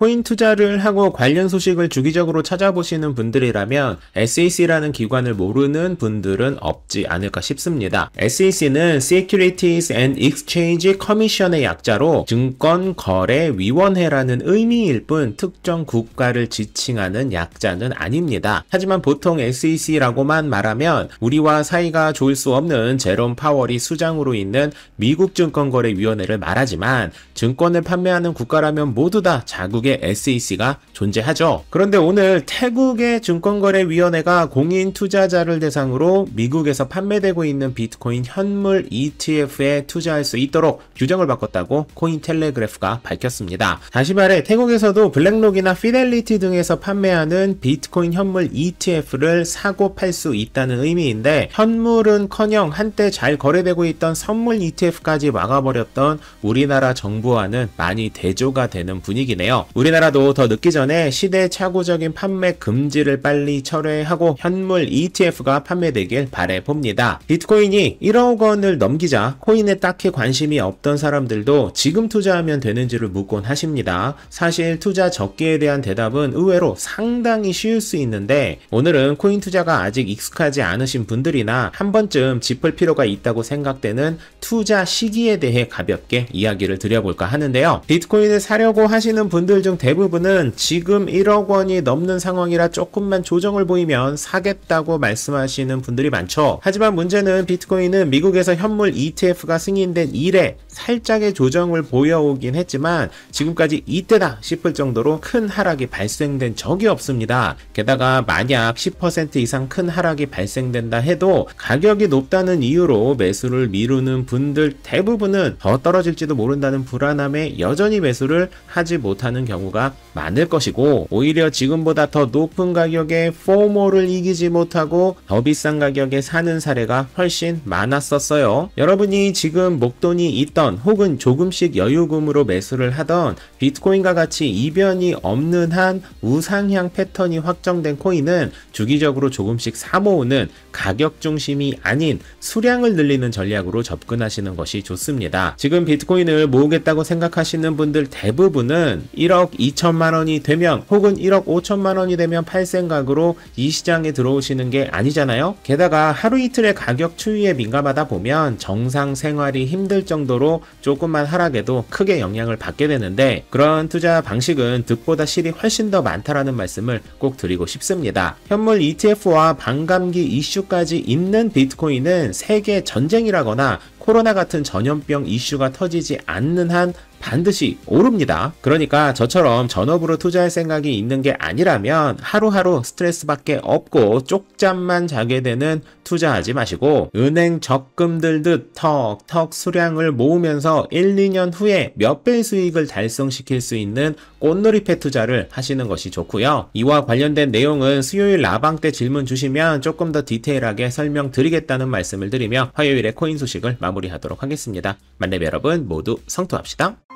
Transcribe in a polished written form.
코인 투자를 하고 관련 소식을 주기적으로 찾아보시는 분들이라면 SEC라는 기관을 모르는 분들은 없지 않을까 싶습니다. SEC는 Securities and Exchange Commission의 약자로 증권거래위원회라는 의미일 뿐 특정 국가를 지칭하는 약자는 아닙니다. 하지만 보통 SEC라고만 말하면 우리와 사이가 좋을 수 없는 제롬 파월이 수장으로 있는 미국 증권거래위원회를 말하지만 증권을 판매하는 국가라면 모두 다 자국의 SEC가 존재하죠. 그런데 오늘 태국의 증권거래위원회가 공인 투자자를 대상으로 미국에서 판매되고 있는 비트코인 현물 ETF에 투자할 수 있도록 규정을 바꿨다고 코인텔레그래프가 밝혔습니다. 다시 말해 태국에서도 블랙록이나 피델리티 등에서 판매하는 비트코인 현물 ETF를 사고 팔 수 있다는 의미인데 현물은커녕 한때 잘 거래되고 있던 선물 ETF까지 막아버렸던 우리나라 정부와는 많이 대조가 되는 분위기네요. 우리나라도 더 늦기 전에 시대착오적인 판매 금지를 빨리 철회하고 현물 ETF가 판매되길 바라봅니다. 비트코인이 1억 원을 넘기자 코인에 딱히 관심이 없던 사람들도 지금 투자하면 되는지를 묻곤 하십니다. 사실 투자 적기에 대한 대답은 의외로 상당히 쉬울 수 있는데 오늘은 코인 투자가 아직 익숙하지 않으신 분들이나 한 번쯤 짚을 필요가 있다고 생각되는 투자 시기에 대해 가볍게 이야기를 드려볼까 하는데요. 비트코인을 사려고 하시는 분들 중 대부분은 지금 1억 원이 넘는 상황이라 조금만 조정을 보이면 사겠다고 말씀하시는 분들이 많죠. 하지만 문제는 비트코인은 미국에서 현물 ETF가 승인된 이래 살짝의 조정을 보여오긴 했지만 지금까지 이때다 싶을 정도로 큰 하락이 발생된 적이 없습니다. 게다가 만약 10% 이상 큰 하락이 발생된다 해도 가격이 높다는 이유로 매수를 미루는 분들 대부분은 더 떨어질지도 모른다는 불안함에 여전히 매수를 하지 못하는 경우가 많을 것이고 오히려 지금보다 더 높은 가격에 포모를 이기지 못하고 더 비싼 가격에 사는 사례가 훨씬 많았었어요. 여러분이 지금 목돈이 있던 혹은 조금씩 여유금으로 매수를 하던 비트코인과 같이 이변이 없는 한 우상향 패턴이 확정된 코인은 주기적으로 조금씩 사모으는 가격 중심이 아닌 수량을 늘리는 전략으로 접근하시는 것이 좋습니다. 지금 비트코인을 모으겠다고 생각하시는 분들 대부분은 1억 2천만 원이 되면 혹은 1억 5천만 원이 되면 팔 생각으로 이 시장에 들어오시는 게 아니잖아요. 게다가 하루 이틀의 가격 추이에 민감하다 보면 정상 생활이 힘들 정도로 조금만 하락해도 크게 영향을 받게 되는데 그런 투자 방식은 득보다 실이 훨씬 더 많다라는 말씀을 꼭 드리고 싶습니다. 현물 ETF와 반감기 이슈까지 있는 비트코인은 세계 전쟁이라거나 코로나 같은 전염병 이슈가 터지지 않는 한 반드시 오릅니다. 그러니까 저처럼 전업으로 투자할 생각이 있는 게 아니라면 하루하루 스트레스밖에 없고 쪽잠만 자게 되는 투자하지 마시고 은행 적금 들듯 턱턱 수량을 모으면서 1, 2년 후에 몇 배의 수익을 달성시킬 수 있는 꽃놀이패 투자를 하시는 것이 좋고요. 이와 관련된 내용은 수요일 라방 때 질문 주시면 조금 더 디테일하게 설명드리겠다는 말씀을 드리며 화요일에 코인 소식을 마무리하도록 하겠습니다. 만렙 여러분 모두 성투합시다.